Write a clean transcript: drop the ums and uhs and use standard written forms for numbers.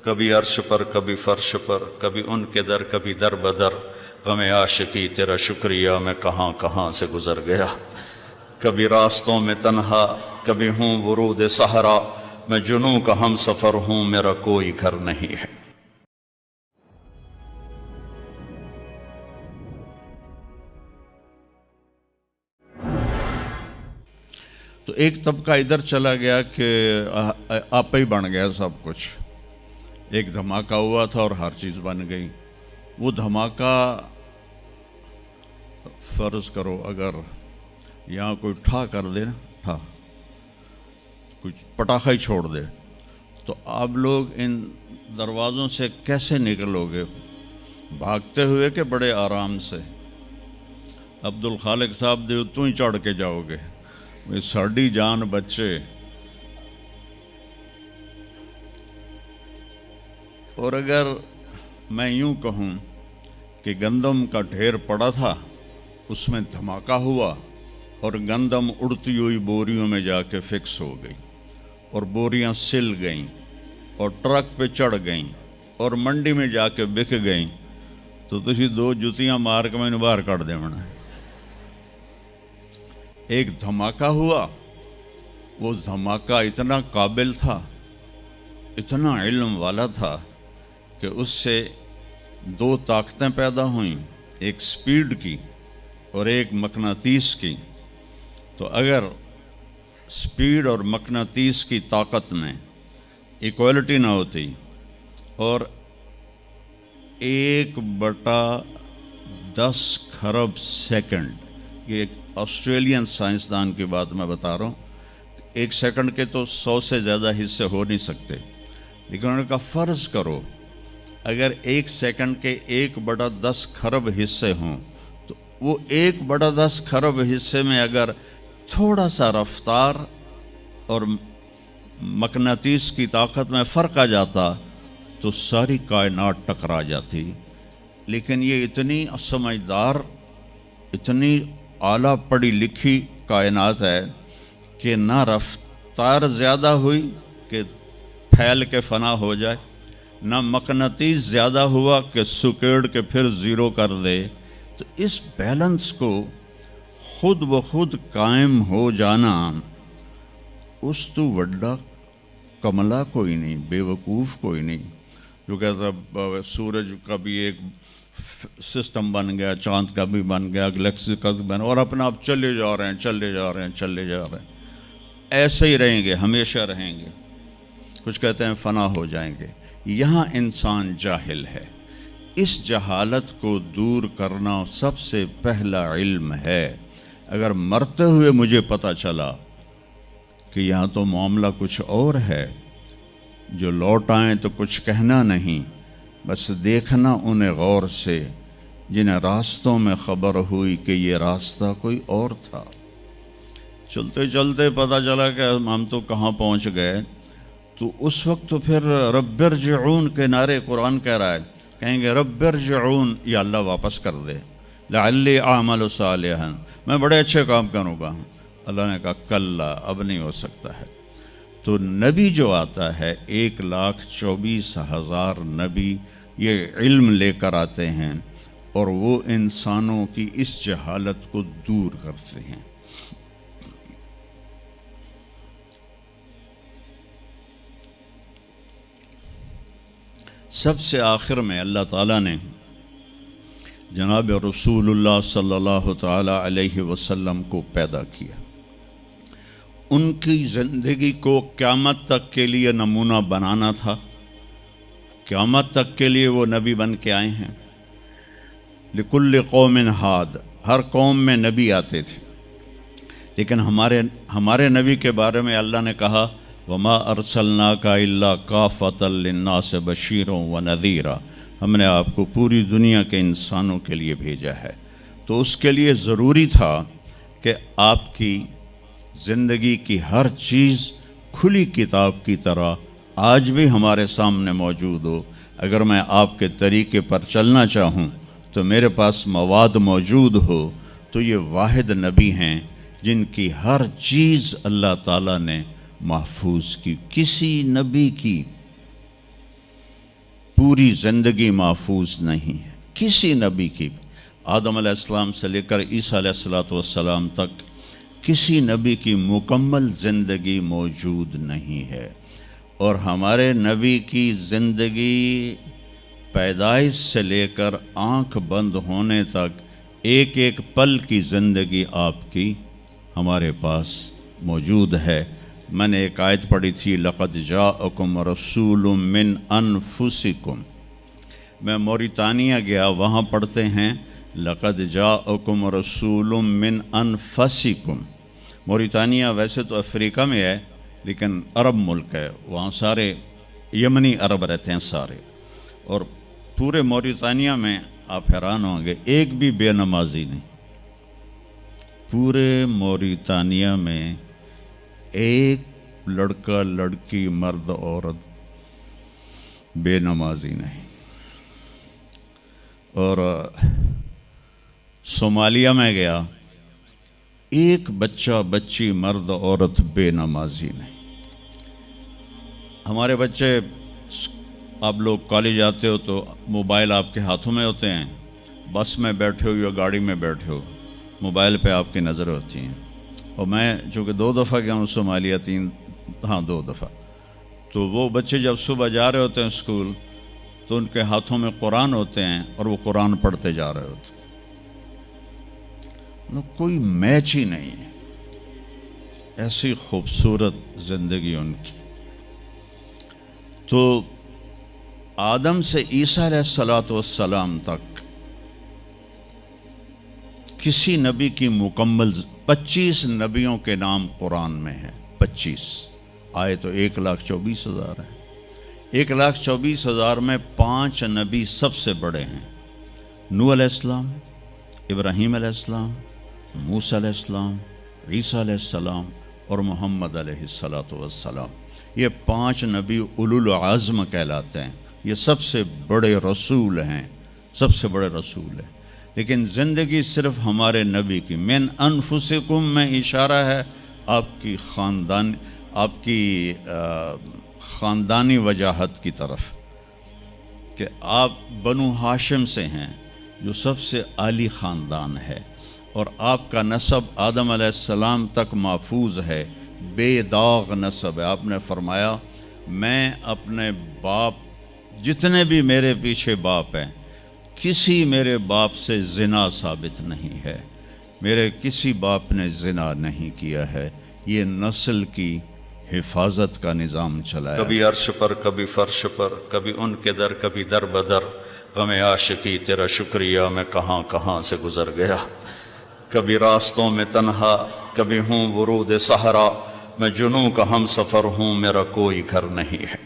کبھی عرش پر کبھی فرش پر، کبھی ان کے در کبھی در بدر، غم عاشقی تیرا شکریہ میں کہاں کہاں سے گزر گیا، کبھی راستوں میں تنہا کبھی ہوں ورود صحرا، میں جنوں کا ہم سفر ہوں میرا کوئی گھر نہیں ہے۔ تو ایک طبقہ ادھر چلا گیا کہ آپ ہی بن گیا سب کچھ، ایک دھماکہ ہوا تھا اور ہر چیز بن گئی۔ وہ دھماکہ فرض کرو اگر یہاں کوئی ٹھا کر دے نا، ٹھا کچھ پٹاخہ ہی چھوڑ دے، تو آپ لوگ ان دروازوں سے کیسے نکلو گے؟ بھاگتے ہوئے کہ بڑے آرام سے؟ عبدالخالق صاحب دے تو ہی چڑھ کے جاؤ گے، ساڑی جان بچے۔ اور اگر میں یوں کہوں کہ گندم کا ڈھیر پڑا تھا، اس میں دھماکہ ہوا اور گندم اڑتی ہوئی بوریوں میں جا کے فکس ہو گئی اور بوریاں سل گئیں اور ٹرک پہ چڑھ گئیں اور منڈی میں جا کے بک گئیں، تو تسی دو جتیاں مار کے میں باہر کر دے منا۔ ایک دھماکہ ہوا، وہ دھماکہ اتنا قابل تھا، اتنا علم والا تھا کہ اس سے دو طاقتیں پیدا ہوئیں، ایک سپیڈ کی اور ایک مقناطیس کی۔ تو اگر سپیڈ اور مقناطیس کی طاقت میں ایکوالٹی نہ ہوتی اور 1/10 خرب سیکنڈ، یہ آسٹریلین سائنسدان کی بات میں بتا رہا ہوں، ایک سیکنڈ کے تو 100 سے زیادہ حصے ہو نہیں سکتے، لیکن انہوں نے کہا فرض کرو اگر ایک سیکنڈ کے 1/10 خرب حصے ہوں، تو وہ 1/10 خرب حصے میں اگر تھوڑا سا رفتار اور مقناطیس کی طاقت میں فرق آ جاتا تو ساری کائنات ٹکرا جاتی۔ لیکن یہ اتنی سمجھدار، اتنی اعلیٰ پڑھی لکھی کائنات ہے کہ نہ رفتار زیادہ ہوئی کہ پھیل کے فنا ہو جائے، نہ مقناطیس زیادہ ہوا کہ سکیڑ کے پھر زیرو کر دے۔ تو اس بیلنس کو خود بخود قائم ہو جانا، اس تو وڈا کملا کوئی نہیں، بے وقوف کوئی نہیں جو کہتا سورج کا بھی ایک سسٹم بن گیا، چاند کا بھی بن گیا، گلیکسی کا بھی بن گیا، اور اپنا آپ چلے جا رہے ہیں چلے جا رہے ہیں چلے جا رہے ہیں، ایسے ہی رہیں گے، ہمیشہ رہیں گے۔ کچھ کہتے ہیں فنا ہو جائیں گے۔ یہاں انسان جاہل ہے، اس جہالت کو دور کرنا سب سے پہلا علم ہے۔ اگر مرتے ہوئے مجھے پتہ چلا کہ یہاں تو معاملہ کچھ اور ہے، جو لوٹ آئیں تو کچھ کہنا نہیں، بس دیکھنا انہیں غور سے جنہیں راستوں میں خبر ہوئی کہ یہ راستہ کوئی اور تھا۔ چلتے چلتے پتہ چلا کہ ہم تو کہاں پہنچ گئے، تو اس وقت تو پھر رب ارجعون کے نعرے قرآن کہہ رہا ہے، کہیں گے رب ارجعون، یا اللہ واپس کر دے، لعلی اعمل صالحا، میں بڑے اچھے کام کروں گا۔ اللہ نے کہا کلا، اب نہیں ہو سکتا ہے۔ تو نبی جو آتا ہے 1,24,000 نبی یہ علم لے کر آتے ہیں اور وہ انسانوں کی اس جہالت کو دور کرتے ہیں۔ سب سے آخر میں اللہ تعالیٰ نے جناب رسول اللہ صلی اللہ تعالیٰ علیہ وسلم کو پیدا کیا، ان کی زندگی کو قیامت تک کے لیے نمونہ بنانا تھا، قیامت تک کے لیے وہ نبی بن کے آئے ہیں۔ لکل قوم ہاد، ہر قوم میں نبی آتے تھے، لیکن ہمارے نبی کے بارے میں اللہ نے کہا وما ارسلناک الا کافۃ للناس بشیرا ونذیرا، ہم نے آپ کو پوری دنیا کے انسانوں کے لیے بھیجا ہے۔ تو اس کے لیے ضروری تھا کہ آپ کی زندگی کی ہر چیز کھلی کتاب کی طرح آج بھی ہمارے سامنے موجود ہو۔ اگر میں آپ کے طریقے پر چلنا چاہوں تو میرے پاس مواد موجود ہو، تو یہ واحد نبی ہیں جن کی ہر چیز اللہ تعالیٰ نے محفوظ کی۔ کسی نبی کی پوری زندگی محفوظ نہیں ہے کسی نبی کی. آدم علیہ السلام سے لے کر عیسیٰ علیہ السلام تک کسی نبی کی مکمل زندگی موجود نہیں ہے. اور ہمارے نبی کی زندگی پیدائش سے لے کر آنکھ بند ہونے تک ایک ایک پل کی زندگی آپ کی ہمارے پاس موجود ہے. میں نے ایک آیت پڑھی تھی لقد جاءکم رسول من انفسکم. میں موریتانیہ گیا, وہاں پڑھتے ہیں لقد جاءکم رسول من انفسکم. موریتانیہ ویسے تو افریقہ میں ہے لیکن عرب ملک ہے, وہاں سارے یمنی عرب رہتے ہیں سارے. اور پورے موریتانیہ میں آپ حیران ہوں گے ایک بھی بے نمازی نہیں. پورے موریتانیہ میں ایک لڑکا لڑکی مرد عورت بے نمازی نہیں. اور صومالیہ میں گیا, ایک بچہ بچی مرد عورت بے نمازی نہیں. ہمارے بچے, آپ لوگ کالج آتے ہو تو موبائل آپ کے ہاتھوں میں ہوتے ہیں, بس میں بیٹھے ہو یا گاڑی میں بیٹھے ہو موبائل پہ آپ کی نظر ہوتی ہیں. اور میں چونکہ 2 دفعہ گیا ہوں صومالیہ, 2 دفعہ, تو وہ بچے جب صبح جا رہے ہوتے ہیں اسکول تو ان کے ہاتھوں میں قرآن ہوتے ہیں اور وہ قرآن پڑھتے جا رہے ہوتے ہیں. کوئی میچ ہی نہیں ہے, ایسی خوبصورت زندگی ان کی. تو آدم سے عیسیٰ علیہ السلام تک کسی نبی کی مکمل 25 نبیوں کے نام قرآن میں ہیں. 25 آئے تو 1,24,000 ہیں. 1,24,000 میں 5 نبی سب سے بڑے ہیں. نوح علیہ السلام, ابراہیم علیہ السلام, موسیٰ علیہ السلام, عیسیٰ علیہ السلام اور محمد علیہ السلام. یہ 5 نبی اولو العزم کہلاتے ہیں. یہ سب سے بڑے رسول ہیں, سب سے بڑے رسول ہیں. لیکن زندگی صرف ہمارے نبی کی من انفسکم میں اشارہ ہے آپ کی خاندانی وجاہت کی طرف کہ آپ بنو ہاشم سے ہیں جو سب سے عالی خاندان ہے, اور آپ کا نسب آدم علیہ السلام تک محفوظ ہے, بے داغ نسب ہے. آپ نے فرمایا میں اپنے باپ, جتنے بھی میرے پیچھے باپ ہیں, کسی میرے باپ سے زنا ثابت نہیں ہے, میرے کسی باپ نے زنا نہیں کیا ہے. یہ نسل کی حفاظت کا نظام چلایا. کبھی عرش پر کبھی فرش پر, کبھی ان کے در کبھی در بدر, غم عاشقی تیرا شکریہ میں کہاں کہاں سے گزر گیا. کبھی راستوں میں تنہا کبھی ہوں ورود صحرا, میں جنوں کا ہم سفر ہوں میرا کوئی گھر نہیں ہے.